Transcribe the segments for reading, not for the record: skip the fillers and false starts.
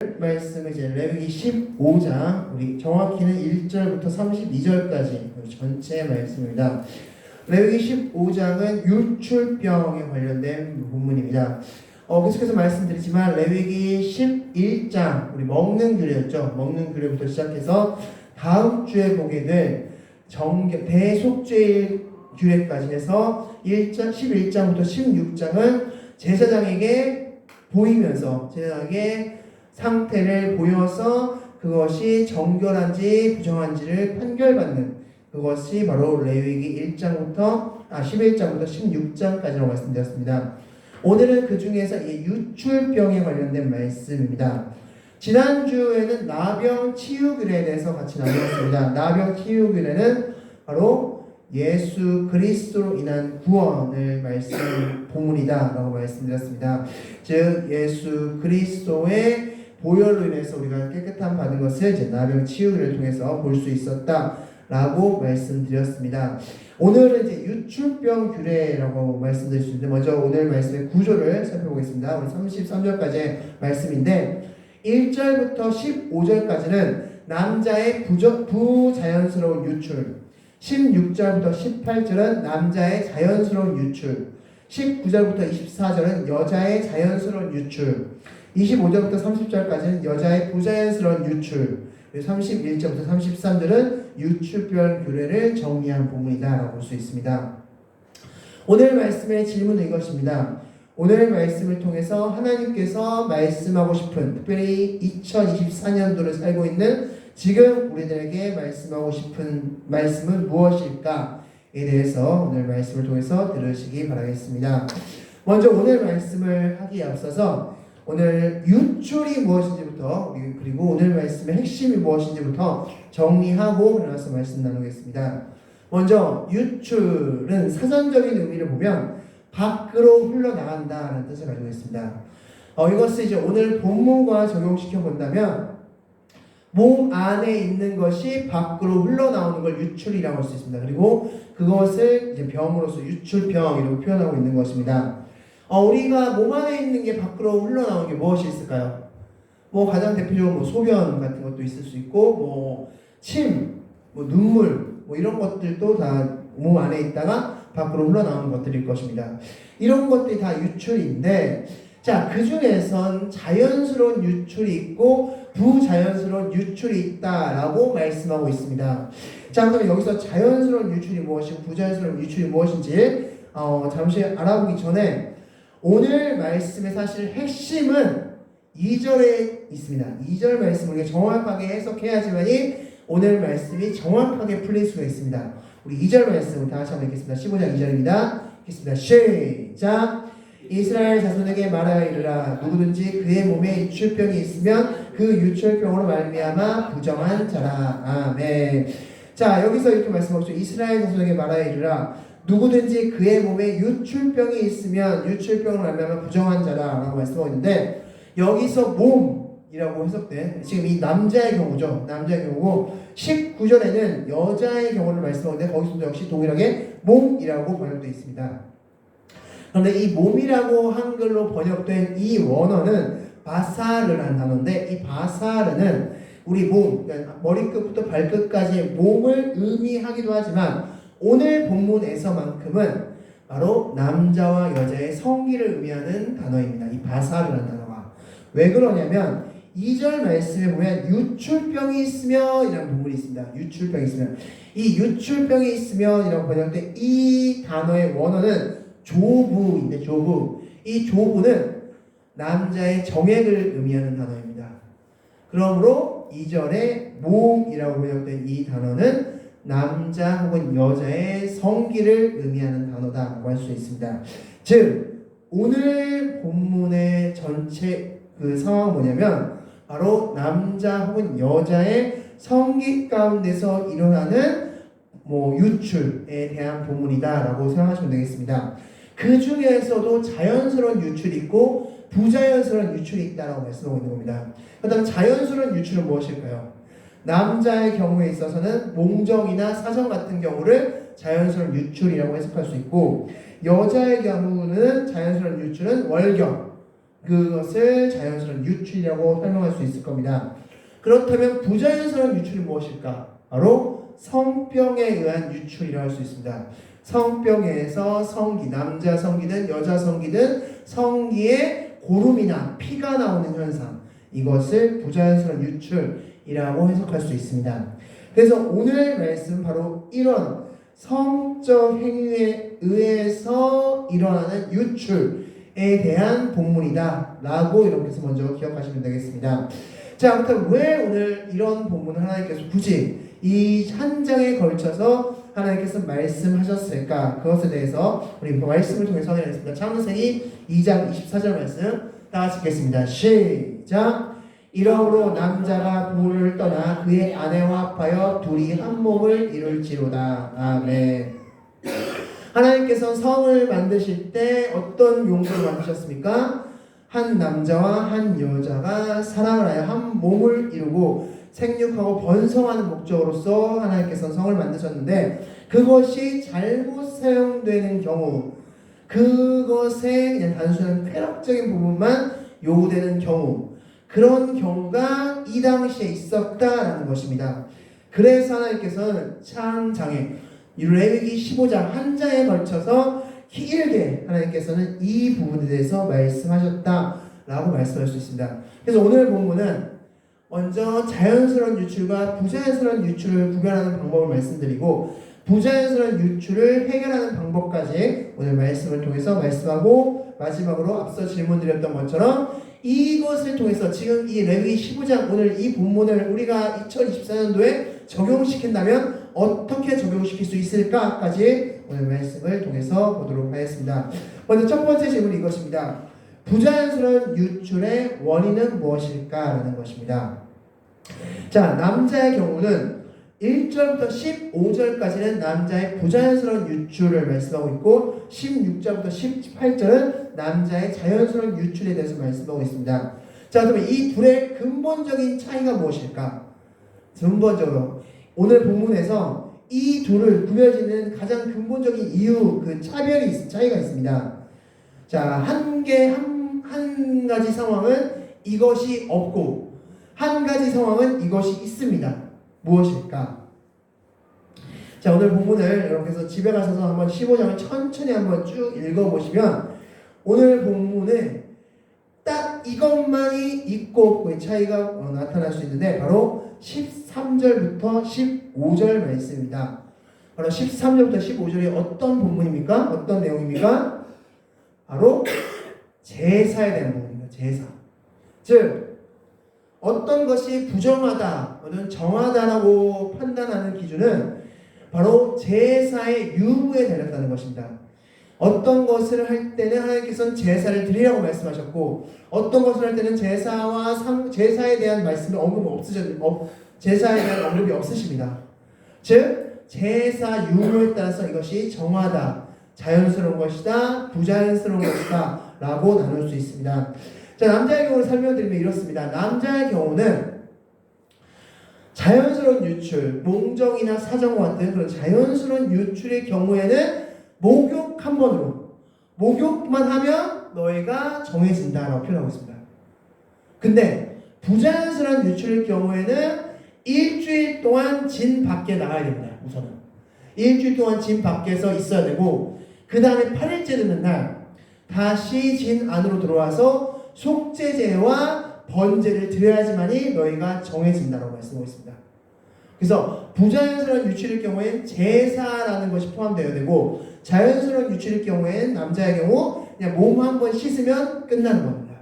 말씀은 이제 레위기 15장, 우리 정확히는 1절부터 32절까지 전체 말씀입니다. 레위기 15장은 유출병에 관련된 본문입니다. 계속해서 말씀드리지만 레위기 11장, 우리 먹는 규례였죠. 먹는 규례부터 시작해서 다음 주에 보게 될 대속죄일 규례까지 해서 11장부터 16장은 제사장에게 보이면서 제사장에게 상태를 보여서 그것이 정결한지 부정한지를 판결받는, 그것이 바로 레위기 11장부터 16장까지라고 말씀드렸습니다. 오늘은 그 중에서 이 유출병에 관련된 말씀입니다. 지난주에는 나병 치유 규례에 대해서 같이 나누었습니다. 나병 치유 규례는 바로 예수 그리스도로 인한 구원을 본문이다 라고 말씀드렸습니다. 즉 예수 그리스도의 보혈로 인해서 우리가 깨끗함 받은 것을 이제 나병 치유를 통해서 볼 수 있었다라고 말씀드렸습니다. 오늘은 이제 유출병 규례라고 말씀드릴 수 있는데, 먼저 오늘 말씀의 구조를 살펴보겠습니다. 우리 33절까지의 말씀인데 1절부터 15절까지는 남자의 부자연스러운 유출, 16절부터 18절은 남자의 자연스러운 유출, 19절부터 24절은 여자의 자연스러운 유출, 25절부터 30절까지는 여자의 부자연스러운 유출, 31절부터 33절은 유출병 규례를 정리한 본문이다라고 볼 수 있습니다. 오늘 말씀의 질문은 이것입니다. 오늘 말씀을 통해서 하나님께서 말씀하고 싶은, 특별히 2024년도를 살고 있는 지금 우리들에게 말씀하고 싶은 말씀은 무엇일까에 대해서 오늘 말씀을 통해서 들으시기 바라겠습니다. 먼저 오늘 말씀을 하기에 앞서서 오늘 유출이 무엇인지부터, 그리고 오늘 말씀의 핵심이 무엇인지부터 정리하고 나서 말씀 나누겠습니다. 먼저 유출은 사전적인 의미를 보면 밖으로 흘러나간다는 뜻을 가지고 있습니다. 이것을 이제 오늘 본문과 적용시켜 본다면 몸 안에 있는 것이 밖으로 흘러나오는 걸 유출이라고 할 수 있습니다. 그리고 그것을 이제 병으로서 유출병이라고 표현하고 있는 것입니다. 우리가 몸 안에 있는 게 밖으로 흘러나오는 게 무엇이 있을까요? 가장 대표적으로 소변 같은 것도 있을 수 있고, 침, 눈물, 이런 것들도 다 몸 안에 있다가 밖으로 흘러나오는 것들일 것입니다. 이런 것들이 다 유출인데, 자, 그 중에선 자연스러운 유출이 있고 부자연스러운 유출이 있다라고 말씀하고 있습니다. 자, 그럼 여기서 자연스러운 유출이 무엇이고 부자연스러운 유출이 무엇인지 잠시 알아보기 전에 오늘 말씀의 사실 핵심은 2절에 있습니다. 2절 말씀을 우리가 정확하게 해석해야지만이 오늘 말씀이 정확하게 풀릴 수가 있습니다. 우리 2절 말씀을 다 같이 한번 읽겠습니다. 15장 2절입니다. 읽겠습니다. 시작! 이스라엘 자손에게 말하여 이르라. 누구든지 그의 몸에 유출병이 있으면 그 유출병으로 말미암아 부정한 자라. 아멘. 자, 여기서 이렇게 말씀하죠. 이스라엘 자손에게 말하여 이르라. 누구든지 그의 몸에 유출병이 있으면 유출병으로 말미암아 부정한 자라라고 말씀하고 있는데, 여기서 몸이라고 해석된 지금 이 남자의 경우죠. 남자의 경우고 19절에는 여자의 경우를 말씀하는데 거기서도 역시 동일하게 몸이라고 번역되어 있습니다. 그런데 이 몸이라고 한글로 번역된 이 원어는 바사르라는 단어인데, 이 바사르는 우리 몸, 그러니까 머리끝부터 발끝까지의 몸을 의미하기도 하지만 오늘 본문에서만큼은 바로 남자와 여자의 성기를 의미하는 단어입니다. 이 바사르라는 단어가. 왜 그러냐면 2절 말씀에 보면 유출병이 있으면 이라는 본문이 있습니다. 유출병이 있으면. 이 유출병이 있으면 이라고 번역된 이 단어의 원어는 조부인데, 조부. 이 조부는 남자의 정액을 의미하는 단어입니다. 그러므로 2절에 몸이라고 번역된 이 단어는 남자 혹은 여자의 성기를 의미하는 단어다라고 할 수 있습니다. 즉 오늘 본문의 전체 그 상황은 뭐냐면 바로 남자 혹은 여자의 성기 가운데서 일어나는 유출에 대한 본문이다라고 생각하시면 되겠습니다. 그 중에서도 자연스러운 유출이 있고 부자연스러운 유출이 있다라고 말씀하고 있는 겁니다. 그다음 자연스러운 유출은 무엇일까요? 남자의 경우에 있어서는 몽정이나 사정 같은 경우를 자연스러운 유출이라고 해석할 수 있고, 여자의 경우는 자연스러운 유출은 월경, 그것을 자연스러운 유출이라고 설명할 수 있을 겁니다. 그렇다면 부자연스러운 유출이 무엇일까? 바로 성병에 의한 유출이라고 할 수 있습니다. 성병에서 성기, 남자 성기든 여자 성기든 성기에 고름이나 피가 나오는 현상, 이것을 부자연스러운 유출이라고 해석할 수 있습니다. 그래서 오늘 말씀 바로 이런 성적 행위에 의해서 일어나는 유출에 대한 본문이다 라고 이렇게 해서 먼저 기억하시면 되겠습니다. 자, 아무튼 왜 오늘 이런 본문을 하나님께서 굳이 이 한 장에 걸쳐서 하나님께서 말씀하셨을까? 그것에 대해서 우리 말씀을 통해서 확인하겠습니다. 창세기 2장 24절 말씀 다 같이 읽겠습니다. 시작! 이러므로 남자가 부모를 떠나 그의 아내와 합하여 둘이 한 몸을 이룰지로다. 아멘. 하나님께서 성을 만드실 때 어떤 용도로 만드셨습니까? 한 남자와 한 여자가 사랑을 하여 한 몸을 이루고 생육하고 번성하는 목적으로서 하나님께서 성을 만드셨는데, 그것이 잘못 사용되는 경우, 그것에 그냥 단순한 쾌락적인 부분만 요구되는 경우, 그런 경우가 이 당시에 있었다라는 것입니다. 그래서 하나님께서는 창장에 레위기 15장 한 장에 걸쳐서 길게 하나님께서는 이 부분에 대해서 말씀하셨다라고 말씀할 수 있습니다. 그래서 오늘 본문은 먼저 자연스러운 유출과 부자연스러운 유출을 구별하는 방법을 말씀드리고, 부자연스러운 유출을 해결하는 방법까지 오늘 말씀을 통해서 말씀하고, 마지막으로 앞서 질문드렸던 것처럼 이것을 통해서 지금 이 레위기 15장 오늘 이 본문을 우리가 2024년도에 적용시킨다면 어떻게 적용시킬 수 있을까까지 오늘 말씀을 통해서 보도록 하겠습니다. 먼저 첫 번째 질문이 이것입니다. 부자연스러운 유출의 원인은 무엇일까라는 것입니다. 자, 남자의 경우는 1절부터 15절까지는 남자의 부자연스러운 유출을 말씀하고 있고, 16절부터 18절은 남자의 자연스러운 유출에 대해서 말씀하고 있습니다. 자, 그러면 이 둘의 근본적인 차이가 무엇일까? 근본적으로 오늘 본문에서 이 둘을 구별짓는 가장 근본적인 이유, 그 차이가 있습니다. 자, 한 가지 상황은 이것이 없고, 한 가지 상황은 이것이 있습니다. 무엇일까? 자, 오늘 본문을 여러분께서 집에 가셔서 한번 15장을 천천히 한번 쭉 읽어보시면 오늘 본문에 딱 이것만이 있고 없고의 차이가 나타날 수 있는데, 바로 13절부터 15절 말씀입니다. 바로 13절부터 15절이 어떤 본문입니까? 어떤 내용입니까? 바로 제사에 대한 부분입니다. 제사. 즉 어떤 것이 부정하다 또는 정하다라고 판단하는 기준은 바로 제사의 유무에 달렸다는 것입니다. 어떤 것을 할 때는 하나님께서는 제사를 드리라고 말씀하셨고, 어떤 것을 할 때는 제사에 대한 말씀이 제사에 대한 언급이 없으십니다. 즉 제사 유무에 따라서 이것이 정하다, 자연스러운 것이다, 부자연스러운 것이다 라고 나눌 수 있습니다. 자, 남자의 경우를 설명드리면 이렇습니다. 남자의 경우는 자연스러운 유출, 몽정이나 사정과 같은 그런 자연스러운 유출의 경우에는 목욕 한 번으로, 목욕만 하면 너희가 정해진다라고 표현하고 있습니다. 근데 부자연스러운 유출의 경우에는 일주일 동안 진 밖에 나가야 됩니다. 우선은 일주일 동안 진 밖에서 있어야 되고, 그 다음에 8일째 되는 날 다시 진 안으로 들어와서 속죄제와 번제를 드려야지만이 너희가 정해진다라고 말씀하고 있습니다. 그래서 부자연스러운 유출일 경우엔 제사라는 것이 포함되어야 되고, 자연스러운 유출일 경우엔 남자의 경우 그냥 몸 한번 씻으면 끝나는 겁니다.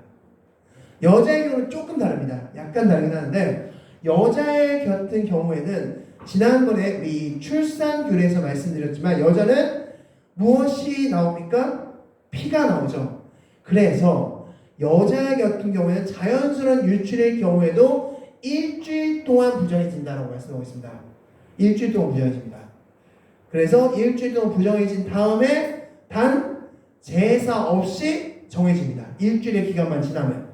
여자의 경우는 조금 다릅니다. 약간 다르긴 하는데, 여자의 같은 경우에는 지난번에 우리 출산규례에서 말씀드렸지만 여자는 무엇이 나옵니까? 피가 나오죠. 그래서 여자 같은 경우에는 자연스러운 유출의 경우에도 일주일 동안 부정해진다라고 말씀하고 있습니다. 일주일 동안 부정해집니다. 그래서 일주일 동안 부정해진 다음에 단 제사 없이 정해집니다. 일주일의 기간만 지나면.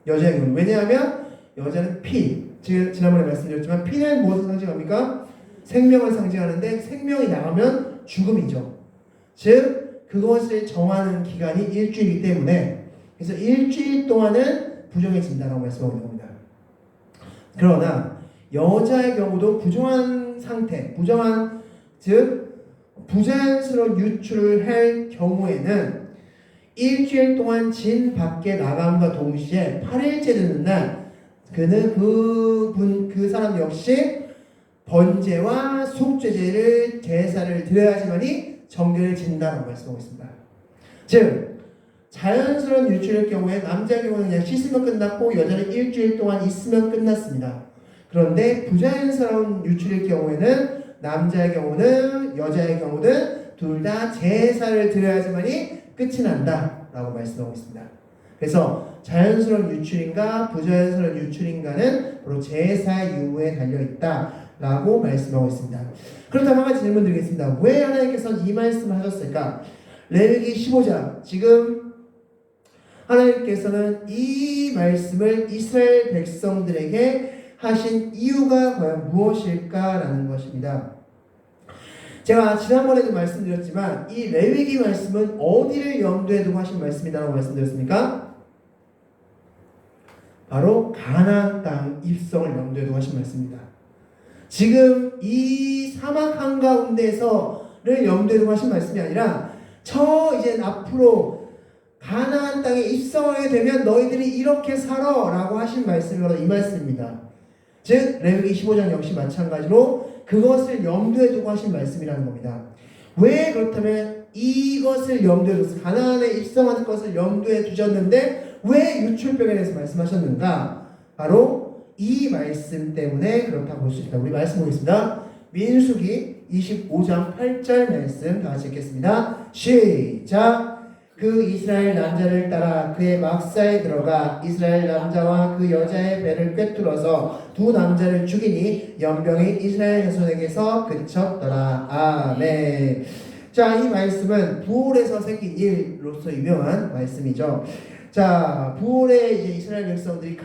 여자의 경우는. 왜냐하면 여자는 피, 지난번에 말씀드렸지만 피는 무엇을 상징합니까? 생명을 상징하는데, 생명이 나가면 죽음이죠. 즉 그것을 정하는 기간이 일주일이기 때문에 그래서 일주일 동안은 부정해진다라고 말씀하고 있는 겁니다. 그러나 여자의 경우도 부정한 상태, 부정한 즉 부자연스러운 유출을 할 경우에는 일주일 동안 진 밖에 나감과 동시에 8일째 되는 날 그는 그 사람 역시 번제와 속죄제를 제사를 드려야지만이 정결을 진다라고 말씀하고 있습니다. 즉 자연스러운 유출의 경우에 남자의 경우는 그냥 씻으면 끝났고 여자는 일주일 동안 있으면 끝났습니다. 그런데 부자연스러운 유출의 경우에는 남자의 경우는 여자의 경우는 둘 다 제사를 드려야지만이 끝이 난다라고 말씀하고 있습니다. 그래서 자연스러운 유출인가 부자연스러운 유출인가는 바로 제사 이후에 달려있다라고 말씀하고 있습니다. 그렇다면 한 가지 질문 드리겠습니다. 왜 하나님께서는 이 말씀을 하셨을까? 레위기 15장 지금 하나님께서는 이 말씀을 이스라엘 백성들에게 하신 이유가 과연 무엇일까라는 것입니다. 제가 지난번에도 말씀드렸지만 이 레위기 말씀은 어디를 염두에 두고 하신 말씀이라고 말씀드렸습니까? 바로 가나안 땅 입성을 염두에 두고 하신 말씀입니다. 지금 이 사막 한가운데서를 염두에 두고 하신 말씀이 아니라 이제 앞으로 가나안 땅에 입성하게 되면 너희들이 이렇게 살아 라고 하신 말씀이 바로 이 말씀입니다. 즉 레위기 15장 역시 마찬가지로 그것을 염두에 두고 하신 말씀이라는 겁니다. 왜 그렇다면 이것을 염두에 두서 가나안에 입성하는 것을 염두에 두셨는데 왜 유출병에 대해서 말씀하셨는가? 바로 이 말씀 때문에 그렇다고 볼 수 있다. 우리 말씀 보겠습니다. 민수기 25장 8절 말씀 다 같이 읽겠습니다. 시작! 그 이스라엘 남자를 따라 그의 막사에 들어가 이스라엘 남자와 그 여자의 배를 꿰뚫어서 두 남자를 죽이니 연병이 이스라엘 자손에게서 그쳤더라. 아멘. 자, 이 말씀은 부올에서 생긴 일로서 유명한 말씀이죠. 자, 부올에 이제 이스라엘 백성들이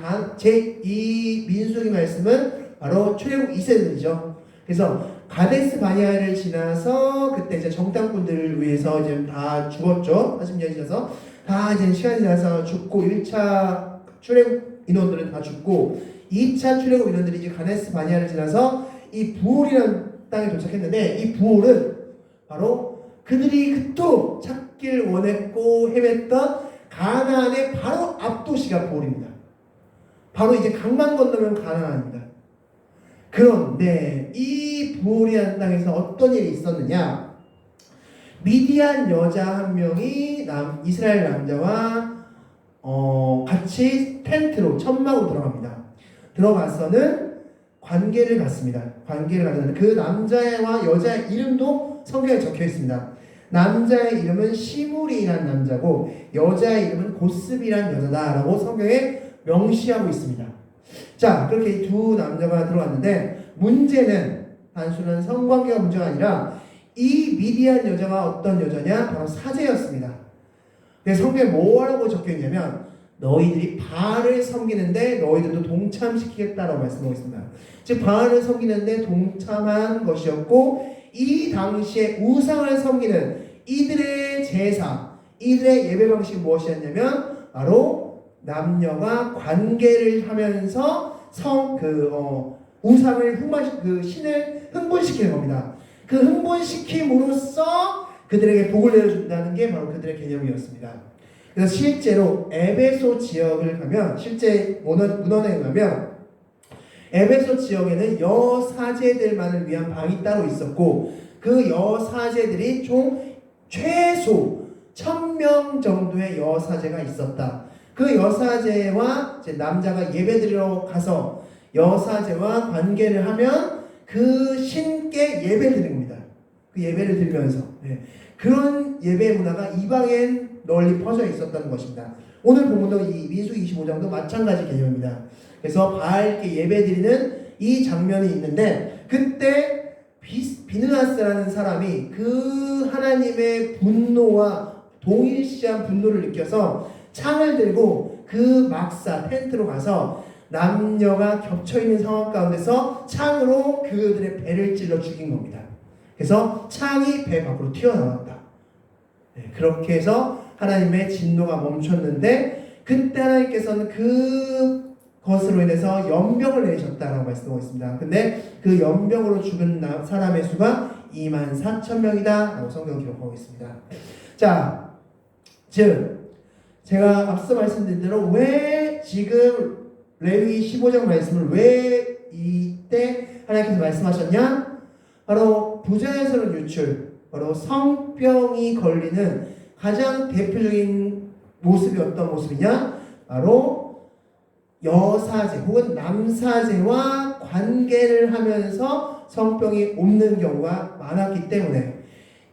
이 민수기 말씀은 바로 출애굽 2세들이죠. 그래서 가데스 바니아를 지나서 그때 이제 정탐꾼들을 위해서 이제 다 죽었죠. 40년이 지나서 다 이제 시간이 지나서 죽고 1차 출애굽 인원들은 다 죽고 2차 출애굽 인원들이 이제 가데스 바니아를 지나서 이 부올이라는 땅에 도착했는데 이 부올은 바로 그들이 그토록 찾길 원했고 헤맸던 가나안의 바로 앞도시가 부올입니다. 바로 이제 강만 건너면 가나안입니다. 그런데 이 부올이라는 땅에서 어떤 일이 있었느냐? 미디안 여자 한 명이 이스라엘 남자와 같이 텐트로 천막으로 들어갑니다. 들어가서는 관계를 갖습니다. 관계를 갖는데 그 남자와 여자의 이름도 성경에 적혀 있습니다. 남자의 이름은 시므리라는 남자고 여자의 이름은 고스비라는 여자다라고 성경에 명시하고 있습니다. 자, 그렇게 두 남자가 들어왔는데 문제는 단순한 성관계가 문제가 아니라 이 미디안 여자가 어떤 여자냐? 바로 사제였습니다. 근데 성경에 뭐라고 적혀있냐면 너희들이 바알을 섬기는데 너희들도 동참시키겠다라고 말씀하고 있습니다. 즉 바알을 섬기는데 동참한 것이었고 이 당시에 우상을 섬기는 이들의 제사, 이들의 예배 방식이 무엇이었냐면 바로 남녀가 관계를 하면서 우상을 신을 흥분시키는 겁니다. 그 흥분시킴으로써 그들에게 복을 내려준다는 게 바로 그들의 개념이었습니다. 그래서 실제로 에베소 지역을 가면 실제 문헌에 가면 에베소 지역에는 여사제들만을 위한 방이 따로 있었고 그 여사제들이 총 최소 1000명 정도의 여사제가 있었다. 그 여사제와 이제 남자가 예배드리러 가서 여사제와 관계를 하면 그 신께 예배드리는 겁니다. 그 예배를 드리면서 그런 예배 문화가 이방엔 널리 퍼져 있었다는 것입니다. 오늘 본문도 이 민수기 25장도 마찬가지 개념입니다. 그래서 바알께 예배드리는 이 장면이 있는데 그때 비느하스라는 사람이 그 하나님의 분노와 동일시한 분노를 느껴서 창을 들고 그 막사 텐트로 가서 남녀가 겹쳐있는 상황 가운데서 창으로 그들의 배를 찔러 죽인 겁니다. 그래서 창이 배 밖으로 튀어나왔다. 그렇게 해서 하나님의 진노가 멈췄는데 그때 하나님께서는 그것으로 인해서 연병을 내리셨다라고 말씀하고 있습니다. 근데 그 연병으로 죽은 사람의 수가 24,000명이다 라고 성경 기록하고 있습니다. 자, 즉 제가 앞서 말씀드린 대로 왜 지금 레위기 15장 말씀을 왜 이때 하나님께서 말씀하셨냐? 바로 부자연스러운 유출, 바로 성병이 걸리는 가장 대표적인 모습이 어떤 모습이냐? 바로 여사제 혹은 남사제와 관계를 하면서 성병이 옮는 경우가 많았기 때문에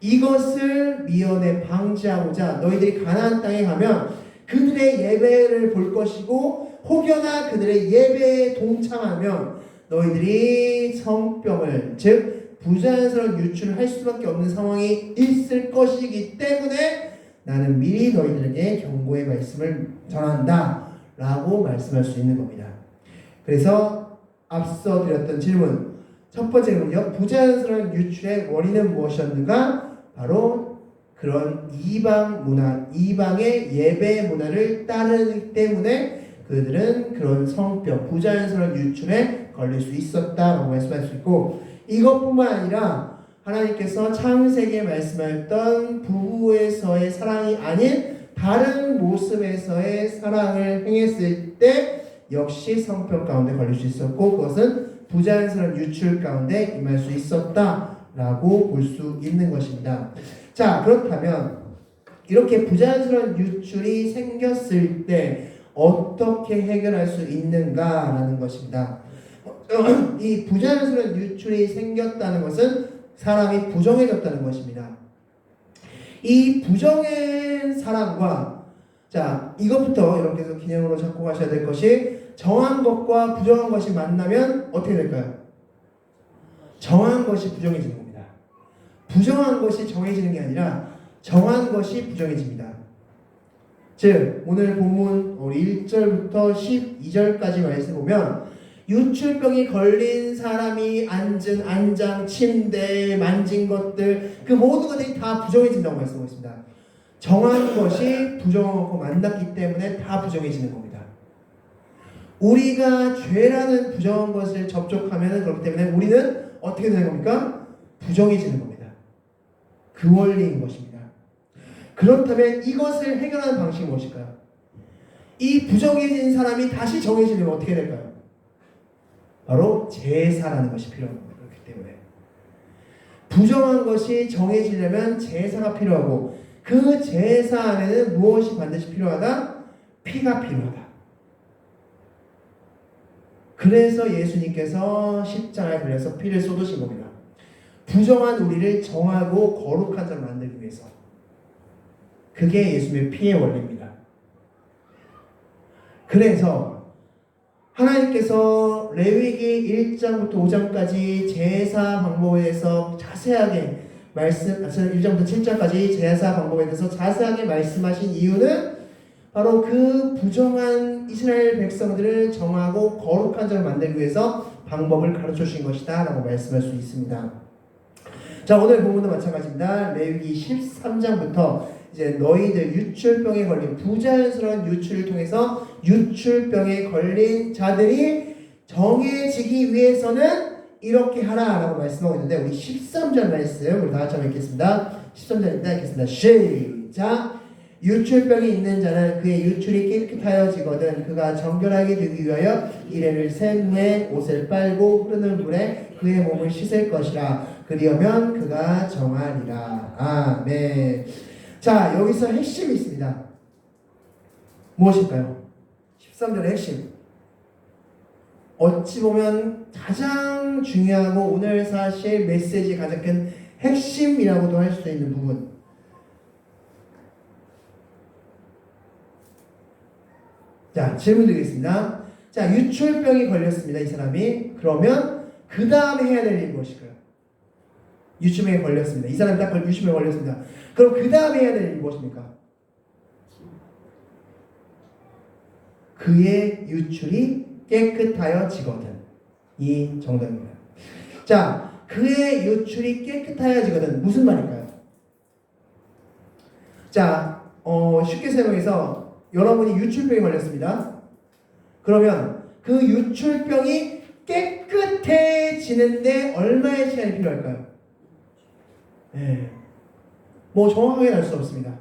이것을 미연에 방지하고자 너희들이 가나안 땅에 가면 그들의 예배를 볼 것이고 혹여나 그들의 예배에 동참하면 너희들이 성병을 즉 부자연스러운 유출을 할 수밖에 없는 상황이 있을 것이기 때문에 나는 미리 너희들에게 경고의 말씀을 전한다 라고 말씀할 수 있는 겁니다. 그래서 앞서 드렸던 질문 첫 번째 질문은요. 부자연스러운 유출의 원인은 무엇이었는가? 바로 그런 이방 문화, 이방의 예배 문화를 따르기 때문에 그들은 그런 성병, 부자연스러운 유출에 걸릴 수 있었다라고 말씀할 수 있고 이것뿐만 아니라 하나님께서 창세기에 말씀하셨던 부부에서의 사랑이 아닌 다른 모습에서의 사랑을 행했을 때 역시 성병 가운데 걸릴 수 있었고 그것은 부자연스러운 유출 가운데 임할 수 있었다라고 볼 수 있는 것입니다. 자, 그렇다면 이렇게 부자연스러운 유출이 생겼을 때 어떻게 해결할 수 있는가라는 것입니다. 이 부자연스러운 유출이 생겼다는 것은 사람이 부정해졌다는 것입니다. 이 부정한 사람과 자 이것부터 이렇게 해서 기념으로 잡고 가셔야 될 것이 정한 것과 부정한 것이 만나면 어떻게 될까요? 정한 것이 부정해지는 겁니다. 부정한 것이 정해지는 게 아니라 정한 것이 부정해집니다. 즉 오늘 본문 우리 1절부터 12절까지 말씀 보면 유출병이 걸린 사람이 앉은 안장, 침대, 만진 것들 그 모든 것들이 다 부정해진다고 말씀하고 있습니다. 정한 것이 부정한 것과 만났기 때문에 다 부정해지는 겁니다. 우리가 죄라는 부정한 것을 접촉하면 그렇기 때문에 우리는 어떻게 되는 겁니까? 부정해지는 겁니다. 그 원리인 것입니다. 그렇다면 이것을 해결하는 방식이 무엇일까요? 이 부정해진 사람이 다시 정해지려면 어떻게 될까요? 바로 제사라는 것이 필요한 겁니다. 그렇기 때문에 부정한 것이 정해지려면 제사가 필요하고 그 제사 안에는 무엇이 반드시 필요하다? 피가 필요하다. 그래서 예수님께서 십자가에 달려서 피를 쏟으신 겁니다. 부정한 우리를 정하고 거룩한 자로 만들기 위해서. 그게 예수님의 피의 원리입니다. 그래서 하나님께서 레위기 1장부터 5장까지 제사 방법에 대해서 자세하게 1장부터 7장까지 제사 방법에 대해서 자세하게 말씀하신 이유는 바로 그 부정한 이스라엘 백성들을 정하고 거룩한 자로 만들기 위해서 방법을 가르쳐 주신 것이다 라고 말씀할 수 있습니다. 자, 오늘 본문도 마찬가지입니다. 레위기 13장부터 이제 너희들 유출병에 걸린 부자연스러운 유출을 통해서 유출병에 걸린 자들이 정해지기 위해서는 이렇게 하라라고 말씀하고 있는데 우리 13절 말씀 우리 다 같이 한번 읽겠습니다. 13절입니다. 읽겠습니다. 시작. 유출병이 있는 자는 그의 유출이 깨끗하여지거든 그가 정결하게 되기 위하여 이레를 센 후에 옷을 빨고 흐르는 물에 그의 몸을 씻을 것이라 그리하면 그가 정하리라. 아멘. 자, 여기서 핵심이 있습니다. 무엇일까요? 13절의 핵심. 어찌 보면 가장 중요하고 오늘 사실 메시지의 가장 큰 핵심이라고도 할 수 있는 부분. 자, 질문 드리겠습니다. 자, 유출병이 걸렸습니다. 이 사람이. 그러면 그 다음에 해야 될 일이 무엇일까요? 유출병에 걸렸습니다. 이 사람이 딱 유출병에 걸렸습니다. 그럼 그 다음에 해야 될 일이 무엇입니까? 그의 유출이 깨끗하여지거든. 이 정답입니다. 자, 그의 유출이 깨끗하여지거든. 무슨 말일까요? 자, 쉽게 설명해서 여러분이 유출병에 걸렸습니다. 그러면 그 유출병이 깨끗해지는데 얼마의 시간이 필요할까요? 네. 뭐 정확하게 알 수 없습니다.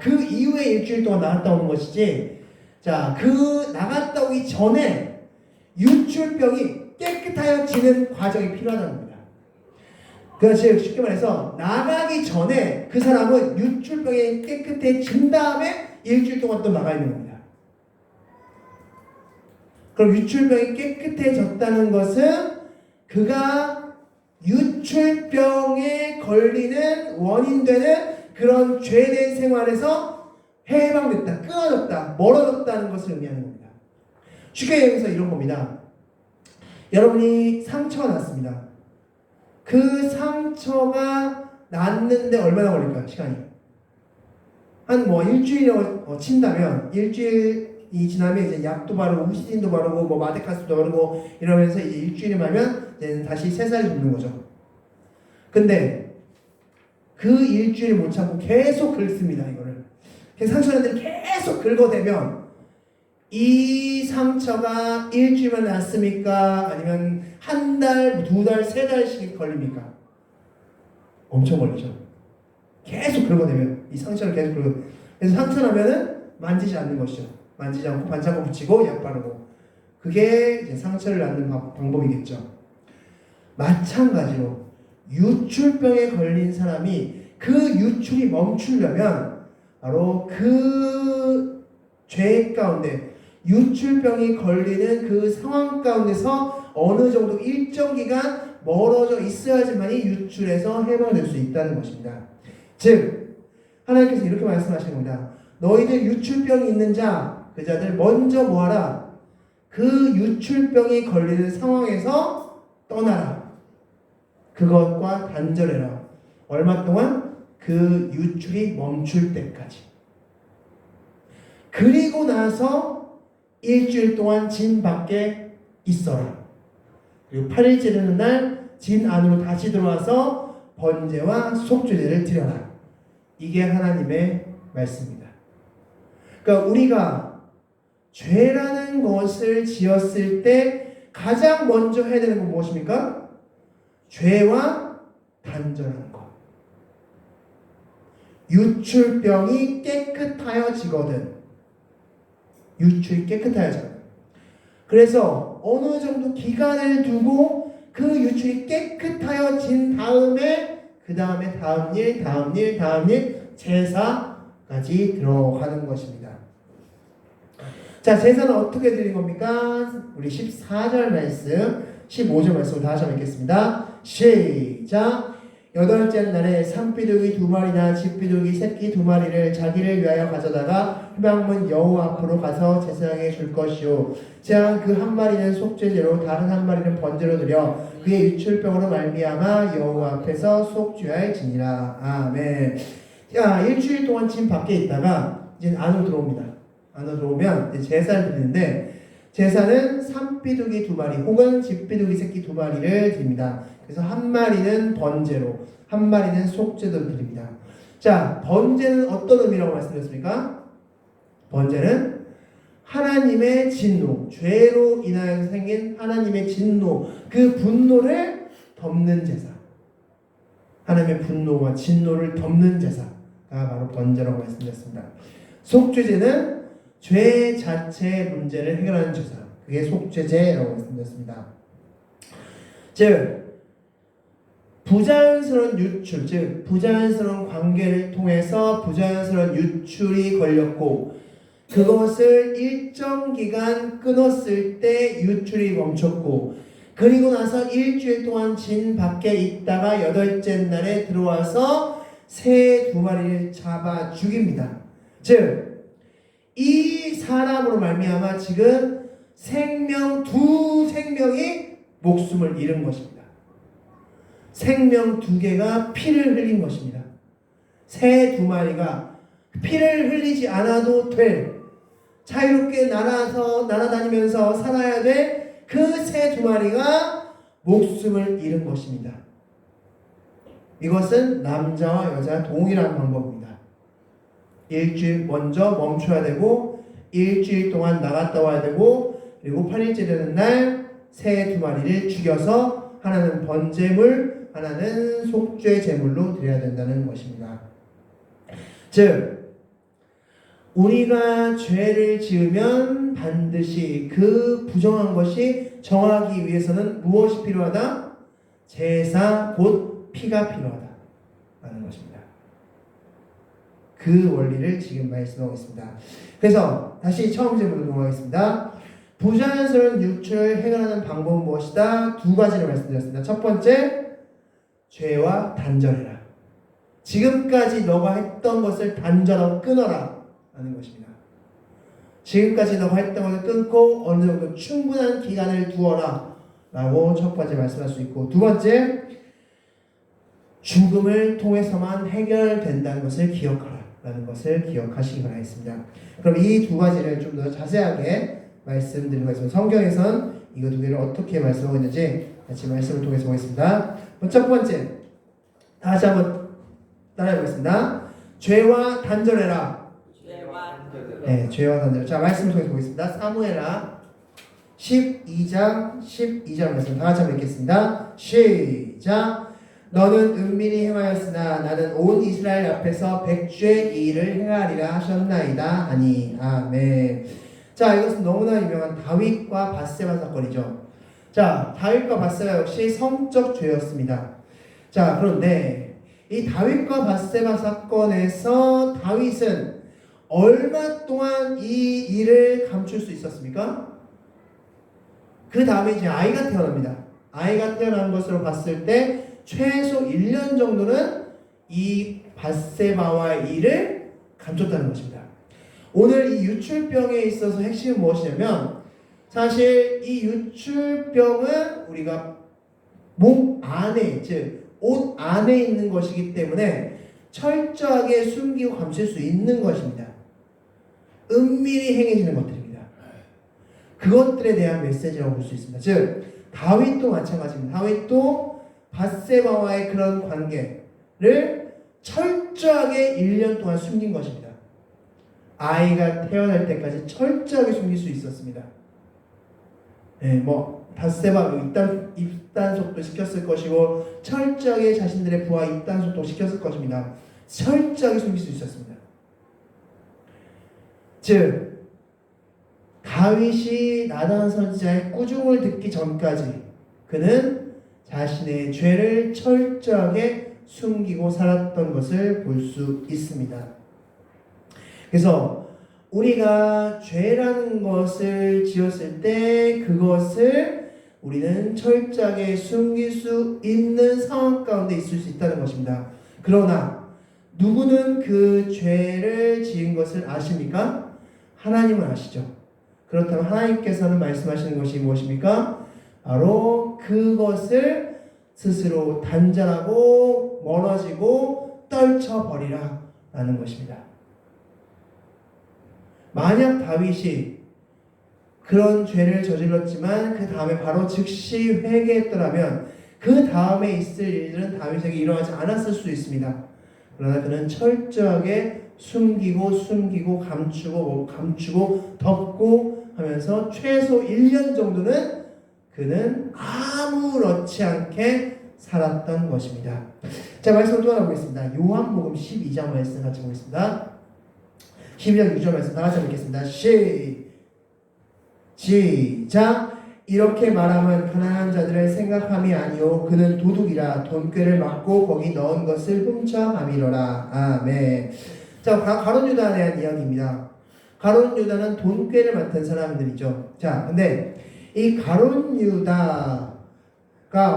그 이후에 일주일 동안 나갔다 오는 것이지, 자, 그 나갔다 오기 전에 유출병이 깨끗하여지는 과정이 필요하다는 겁니다. 그러니까 쉽게 말해서 나가기 전에 그 사람은 유출병이 깨끗해진 다음에 일주일 동안 또 나가 있는 겁니다. 그럼 유출병이 깨끗해졌다는 것은 그가 유출병에 걸리는 원인되는 그런 죄된 생활에서 해방됐다, 끊어졌다, 멀어졌다는 것을 의미하는 겁니다. 쉽게 얘기해서 이런 겁니다. 여러분이 상처가 났습니다. 그 상처가 났는데 얼마나 걸릴까요? 시간이 한 뭐 일주일이라고 친다면, 일주일이 지나면 이제 약도 바르고 후시딘도 바르고 뭐 마데카스도 바르고 이러면서 이제 일주일이면 이제 다시 새살이 돋는 거죠. 근데 그 일주일 못 참고 계속 긁습니다. 이거를 상처들이 계속 긁어대면 이 상처가 일주일만 났습니까? 아니면 한 달, 두 달, 세 달씩 걸립니까? 엄청 걸리죠. 계속 긁어대면 이 상처를 계속 긁어. 그래서 상처 나면은 만지지 않는 것이죠. 만지지 않고 반창고 붙이고 약 바르고. 그게 이제 상처를 낫는 방법이겠죠. 마찬가지로 유출병에 걸린 사람이 그 유출이 멈추려면 바로 그 죄 가운데, 유출병이 걸리는 그 상황 가운데서 어느 정도 일정 기간 멀어져 있어야지만이 유출에서 해방될 수 있다는 것입니다. 즉 하나님께서 이렇게 말씀하시는 겁니다. 너희들 유출병이 있는 자, 그 자들 먼저 뭐하라? 그 유출병이 걸리는 상황에서 떠나라. 그것과 단절해라. 얼마 동안? 그 유출이 멈출 때까지. 그리고 나서 일주일 동안 진 밖에 있어라. 그리고 8일째 되는 날 진 안으로 다시 들어와서 번제와 속죄제를 드려라. 이게 하나님의 말씀입니다. 그러니까 우리가 죄라는 것을 지었을 때 가장 먼저 해야 되는 건 무엇입니까? 죄와 단절하는 것. 유출병이 깨끗하여지거든. 유출이 깨끗하여져요. 그래서 어느 정도 기간을 두고 그 유출이 깨끗하여진 다음에 그 다음에 다음 일 제사까지 들어가는 것입니다. 자, 제사는 어떻게 드리는 겁니까? 우리 14절 말씀, 15절 말씀을 다시 한번 읽겠습니다. 시작! 여덟째 날에 산비둘기 2마리나 집비둘기 새끼 2마리를 자기를 위하여 가져다가 회막문 여호와 앞으로 가서 제사장에게 줄 것이요. 자, 그 한 마리는 속죄제로 다른 한 마리는 번제로 드려 그의 유출병으로 말미암아 여호와 앞에서 속죄할지니라. 아멘. 자, 일주일 동안 진 밖에 있다가 이제 안으로 들어옵니다. 안으로 들어오면 이제 제사를 드리는데, 제사는 산비둘기 2마리 혹은 집비둘기 새끼 2마리를 드립니다. 그래서 한 마리는 번제로, 한 마리는 속죄로 드립니다. 자, 번제는 어떤 의미라고 말씀드렸습니까? 번제는 하나님의 진노, 죄로 인하여 생긴 하나님의 진노, 그 분노를 덮는 제사. 하나님의 분노와 진노를 덮는 제사가 바로 번제라고 말씀드렸습니다. 속죄제는 죄 자체의 문제를 해결하는 제사. 그게 속죄제라고 말씀드렸습니다. 즉, 부자연스러운 유출, 즉 부자연스러운 관계를 통해서 부자연스러운 유출이 걸렸고 그것을 일정 기간 끊었을 때 유출이 멈췄고, 그리고 나서 일주일 동안 진 밖에 있다가 여덟째 날에 들어와서 새 2마리를 잡아 죽입니다. 즉 이 사람으로 말미암아 지금 두 생명이 목숨을 잃은 것입니다. 생명 2개가 피를 흘린 것입니다. 새 2마리가 피를 흘리지 않아도 될, 자유롭게 날아다니면서 살아야 될 그 새 2마리가 목숨을 잃은 것입니다. 이것은 남자와 여자 동일한 방법입니다. 일주일 먼저 멈춰야 되고 일주일 동안 나갔다 와야 되고 그리고 8일째 되는 날 새 2마리를 죽여서 하나는 번제물, 하나는 속죄 제물로 드려야 된다는 것입니다. 즉 우리가 죄를 지으면 반드시 그 부정한 것이 정하기 위해서는 무엇이 필요하다? 제사 곧 피가 필요하다 라는 것입니다. 그 원리를 지금 말씀하고 있습니다. 그래서 다시 처음 질문으로 넘어가겠습니다. 부자연스러운 유출을 해결하는 방법은 무엇이다? 2가지를 말씀드렸습니다. 첫 번째, 죄와 단절해라. 지금까지 너가 했던 것을 단절하고 끊어라 라는 것입니다. 지금까지 너가 했던 것을 끊고 어느 정도 충분한 기간을 두어라 라고 첫 번째 말씀할 수 있고, 2번째, 죽음을 통해서만 해결된다는 것을 기억하라 라는 것을 기억하시기 바라겠습니다. 그럼 이 2가지를 좀 더 자세하게 말씀드리고 있습니다. 성경에선 이거 2개를 어떻게 말씀하고 있는지 같이 말씀을 통해서 보겠습니다. 첫 번째, 다시 한번 따라해 보겠습니다. 죄와 단절해라. 네, 죄와 단절. 자, 말씀을 통해서 보겠습니다. 사무엘하 12장 12절 말씀 다 같이 한번 읽겠습니다. 시작. 너는 은밀히 행하였으나 나는 온 이스라엘 앞에서 백주의 일을 행하리라 하셨나이다 하니. 아멘. 자, 이것은 너무나 유명한 다윗과 밧세바 사건이죠. 자, 다윗과 밧세바 역시 성적 죄였습니다. 자, 그런데 이 다윗과 밧세바 사건에서 다윗은 얼마 동안 이 일을 감출 수 있었습니까? 그 다음에 이제 아이가 태어납니다. 아이가 태어난 것으로 봤을 때 최소 1년 정도는 이 밧세바와의 일을 감췄다는 것입니다. 오늘 이 유출병에 있어서 핵심은 무엇이냐면, 사실 이 유출병은 우리가 몸 안에, 즉 옷 안에 있는 것이기 때문에 철저하게 숨기고 감출 수 있는 것입니다. 은밀히 행해지는 것들입니다. 그것들에 대한 메시지라고 볼 수 있습니다. 즉 다윗도 마찬가지입니다. 다윗도 밧세바와의 그런 관계를 철저하게 1년 동안 숨긴 것입니다. 아이가 태어날 때까지 철저하게 숨길 수 있었습니다. 네, 밧세바 입단속도 시켰을 것이고 철저하게 자신들의 부하 입단속도 시켰을 것입니다. 철저하게 숨길 수 있었습니다. 즉 다윗이 나단 선지자의 꾸중을 듣기 전까지 그는 자신의 죄를 철저하게 숨기고 살았던 것을 볼 수 있습니다. 그래서 우리가 죄라는 것을 지었을 때 그것을 우리는 철저하게 숨길 수 있는 상황 가운데 있을 수 있다는 것입니다. 그러나 누구는 그 죄를 지은 것을 아십니까? 하나님은 아시죠. 그렇다면 하나님께서는 말씀하시는 것이 무엇입니까? 바로 그것을 스스로 단절하고 멀어지고 떨쳐버리라 라는 것입니다. 만약 다윗이 그런 죄를 저질렀지만 그 다음에 바로 즉시 회개했더라면 그 다음에 있을 일들은 다윗에게 일어나지 않았을 수 있습니다. 그러나 그는 철저하게 숨기고 감추고 덮고 하면서 최소 1년 정도는 그는 아무렇지 않게 살았던 것입니다. 자, 말씀을 또 하나 보겠습니다. 요한복음 12장 말씀 같이 보겠습니다. 12장 6절 말씀 다 같이 읽겠습니다. 시작. 이렇게 말하면 가난한 자들을 생각함이 아니요 그는 도둑이라 돈꾀를 막고 거기 넣은 것을 훔쳐가미러라. 아멘. 자, 가룟 유다에 대한 이야기입니다. 가룟 유다는 돈꾀를 맡은 사람들이죠. 자, 근데 이 가룟 유다가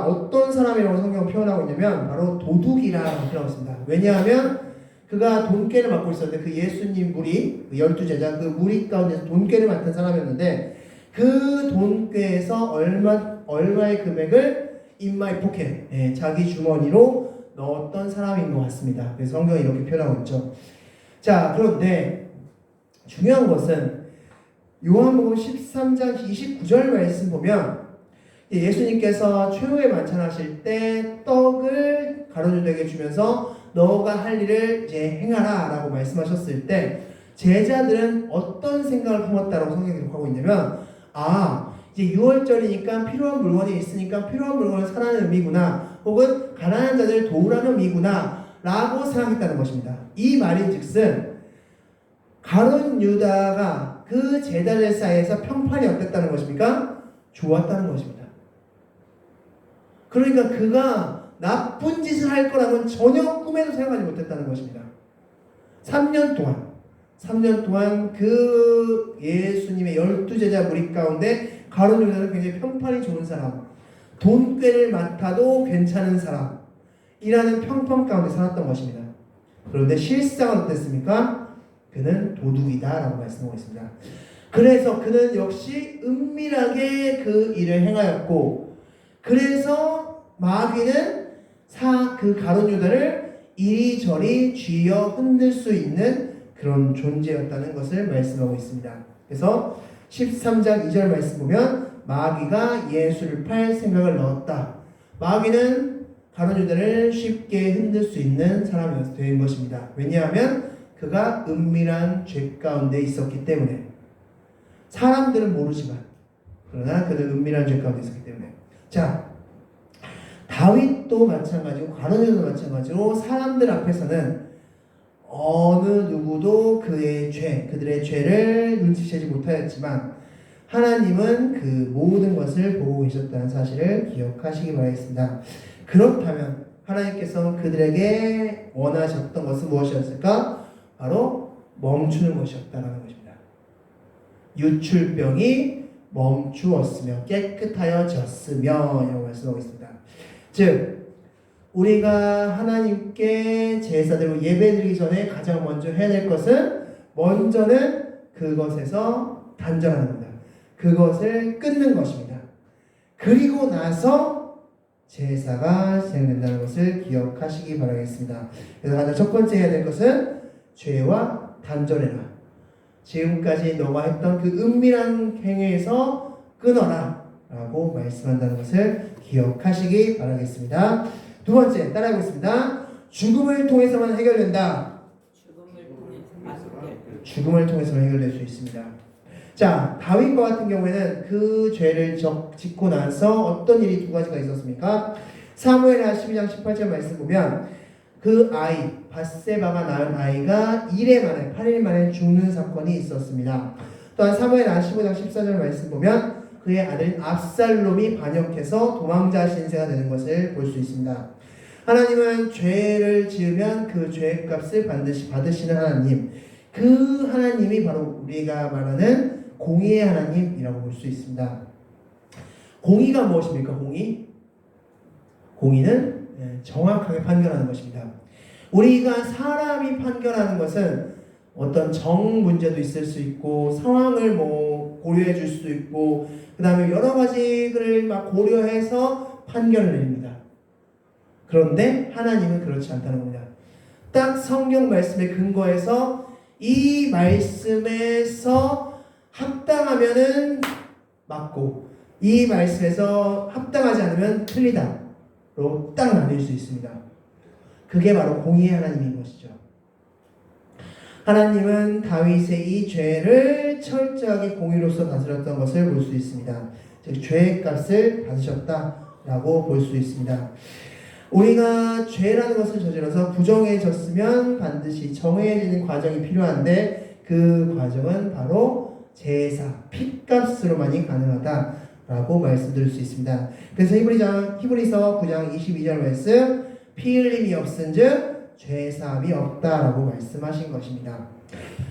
어떤 사람이라고 성경은 표현하고 있냐면 바로 도둑이라고 표현하고 있습니다. 왜냐하면 그가 돈꾀를 맡고 있었는데 그 예수님 무리, 12제자 그 무리 가운데서 돈꾀를 맡은 사람이었는데 그 돈꾀에서 얼마의 금액을 인마이 포켓, 자기 주머니로 넣었던 사람인 것 같습니다. 그래서 성경이 이렇게 표현하고 있죠. 자, 그런데 중요한 것은 요한복음 13장 29절 말씀 보면 예수님께서 최후의 만찬하실 때 떡을 가룟 유다에게 주면서 너가 할 일을 이제 행하라 라고 말씀하셨을 때 제자들은 어떤 생각을 품었다고 성경이 기록하고 있냐면 이제 6월절이니까 필요한 물건이 있으니까 필요한 물건을 사라는 의미구나 혹은 가난한 자들을 도우라는 의미구나 라고 생각했다는 것입니다. 이 말인즉슨 가룟 유다가 그 제자들 사이에서 평판이 어땠다는 것입니까? 좋았다는 것입니다. 그러니까 그가 나쁜 짓을 할 거라고는 전혀 꿈에도 생각하지 못했다는 것입니다. 3년 동안 그 예수님의 12제자 무리 가운데 가룟 유다는 굉장히 평판이 좋은 사람, 돈꾀를 맡아도 괜찮은 사람이라는 평판 가운데 살았던 것입니다. 그런데 실상은 어땠습니까? 그는 도둑이다 라고 말씀하고 있습니다. 그래서 그는 역시 은밀하게 그 일을 행하였고 그래서 마귀는 그 가룟 유다를 이리저리 쥐어 흔들 수 있는 그런 존재였다는 것을 말씀하고 있습니다. 그래서 13장 2절 말씀 보면 마귀가 예수를 팔 생각을 넣었다. 마귀는 가룟 유다를 쉽게 흔들 수 있는 사람이 된 것입니다. 왜냐하면 그가 은밀한 죄 가운데 있었기 때문에. 사람들은 모르지만 그러나 그는 은밀한 죄 가운데 있었기 때문에. 자, 다윗도 마찬가지고 가룟 유다도 마찬가지로 사람들 앞에서는 어느 누구도 그들의 죄를 눈치채지 못하였지만 하나님은 그 모든 것을 보고 계셨다는 사실을 기억하시기 바라겠습니다. 그렇다면 하나님께서 그들에게 원하셨던 것은 무엇이었을까? 바로 멈추는 것이었다는 것입니다. 유출병이 멈추었으며 깨끗하여졌으며 라고 말씀하고 있습니다. 즉 우리가 하나님께 제사드리고 예배드리기 전에 가장 먼저 해야 될 것은 먼저는 그것에서 단절하는 겁니다. 그것을 끊는 것입니다. 그리고 나서 제사가 진행된다는 것을 기억하시기 바라겠습니다. 그래서 가장 첫 번째 해야 될 것은 죄와 단절해라. 지금까지 너가 했던 그 은밀한 행위에서 끊어라 라고 말씀한다는 것을 기억하시기 바라겠습니다. 두 번째 따라해보겠습니다. 죽음을 통해서만 해결된다. 죽음을 통해서만 해결될 수 있습니다. 자, 다윗과 같은 경우에는 그 죄를 짓고 나서 어떤 일이 두 가지가 있었습니까? 사무엘하 12장 18절 말씀 보면 그 아이 밧세바가 낳은 아이가 8일 만에 죽는 사건이 있었습니다. 또한 사무엘하 15장 14절 말씀 보면 그의 아들인 압살롬이 반역해서 도망자 신세가 되는 것을 볼 수 있습니다. 하나님은 죄를 지으면 그 죄의 값을 반드시 받으시는 하나님, 그 하나님이 바로 우리가 말하는 공의의 하나님이라고 볼 수 있습니다. 공의가 무엇입니까? 공의는 정확하게 판결하는 것입니다. 우리가 사람이 판결하는 것은 어떤 정 문제도 있을 수 있고 상황을 고려해 줄 수도 있고 그 다음에 여러 가지를 막 고려해서 판결을 내립니다. 그런데 하나님은 그렇지 않다는 겁니다. 딱 성경 말씀에 근거해서 이 말씀에서 합당하면은 맞고 이 말씀에서 합당하지 않으면 틀리다로 딱 나뉠 수 있습니다. 그게 바로 공의의 하나님인 것이죠. 하나님은 다윗의 이 죄를 철저하게 공의로서 다스렸던 것을 볼 수 있습니다. 즉 죄의 값을 받으셨다라고 볼 수 있습니다. 우리가 죄라는 것을 저질러서 부정해졌으면 반드시 정해지는 과정이 필요한데 그 과정은 바로 제사, 핏값으로만이 가능하다라고 말씀드릴 수 있습니다. 그래서 히브리서 9장 22절 말씀 피 흘림이 없은즉 죄사함이 없다라고 말씀하신 것입니다.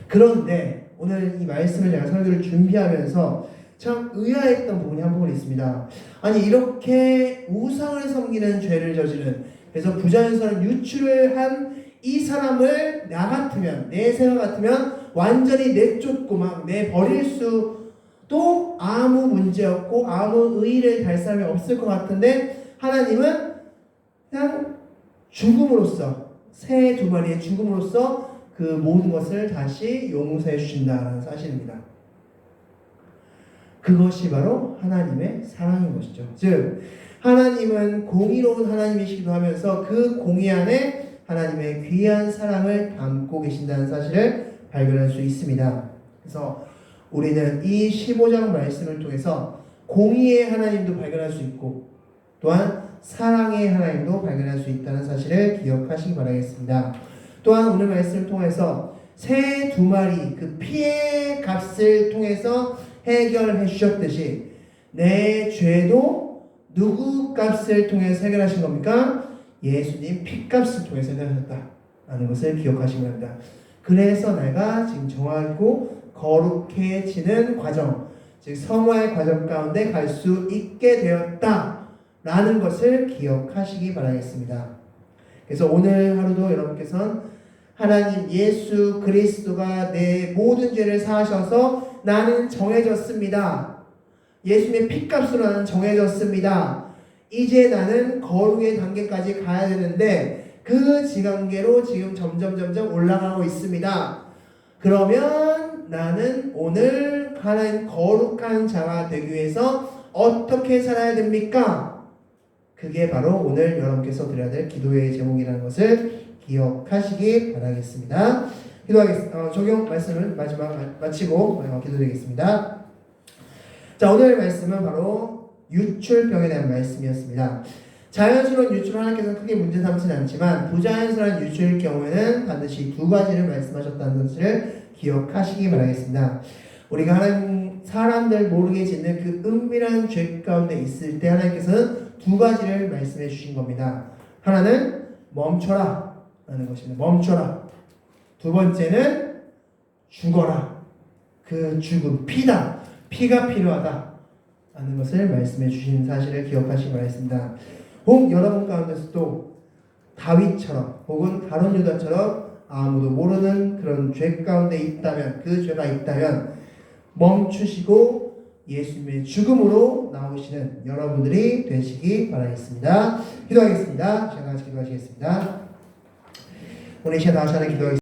그런데 오늘 이 말씀을 제가 설교를 준비하면서 참 의아했던 부분이 한 부분 있습니다. 아니 이렇게 우상을 섬기는 죄를 저지른 그래서 부자연스러운 유출을 한 이 사람을 나 같으면 내 생각 같으면 완전히 내쫓고 막 내버릴 수도 아무 문제 없고 아무 의의를 달 사람이 없을 것 같은데 하나님은 그냥 죽음으로써 새 두 마리의 죽음으로써 그 모든 것을 다시 용서해 주신다는 사실입니다. 그것이 바로 하나님의 사랑인 것이죠. 즉 하나님은 공의로운 하나님이시기도 하면서 그 공의 안에 하나님의 귀한 사랑을 담고 계신다는 사실을 발견할 수 있습니다. 그래서 우리는 이 15장 말씀을 통해서 공의의 하나님도 발견할 수 있고 또한 사랑의 하나님도 발견할 수 있다는 사실을 기억하시기 바라겠습니다. 또한 오늘 말씀을 통해서 새 2마리 그 피의 값을 통해서 해결해 주셨듯이 내 죄도 누구 값을 통해서 해결하신 겁니까? 예수님 피값을 통해서 해결하셨다라는 것을 기억하시기 바랍니다. 그래서 내가 지금 정하고 거룩해지는 과정, 즉 성화의 과정 가운데 갈 수 있게 되었다라는 것을 기억하시기 바라겠습니다. 그래서 오늘 하루도 여러분께서는 하나님 예수 그리스도가 내 모든 죄를 사하셔서 나는 정해졌습니다. 예수님의 피값으로 나는 정해졌습니다. 이제 나는 거룩의 단계까지 가야 되는데 그 지간계로 지금 점점 올라가고 있습니다. 그러면 나는 오늘 하나님 거룩한 자가 되기 위해서 어떻게 살아야 됩니까? 그게 바로 오늘 여러분께서 드려야 될 기도의 제목이라는 것을 기억하시기 바라겠습니다. 적용 말씀을 마치고 기도드리겠습니다. 자, 오늘 말씀은 바로 유출병에 대한 말씀이었습니다. 자연스러운 유출은 하나님께서 크게 문제 삼지는 않지만 부자연스러운 유출일 경우에는 반드시 2가지를 말씀하셨다는 것을 기억하시기 바라겠습니다. 우리가 하나님 사람들 모르게 짓는 그 은밀한 죄 가운데 있을 때 하나님께서는 2가지를 말씀해 주신 겁니다. 하나는 멈춰라 라는 것입니다. 멈춰라. 2번째는 죽어라. 그 죽음, 피다. 피가 필요하다 라는 것을 말씀해 주신 사실을 기억하시기 바라겠습니다. 혹 여러분 가운데서도 다윗처럼 혹은 가룟 유다처럼 아무도 모르는 그런 죄 가운데 있다면, 그 죄가 있다면 멈추시고 예수님의 죽음으로 나오시는 여러분들이 되시기 바라겠습니다. 기도하겠습니다. 제가 같이 기도하시겠습니다. 오늘 이 시간 다시 하나 기도하겠습니다.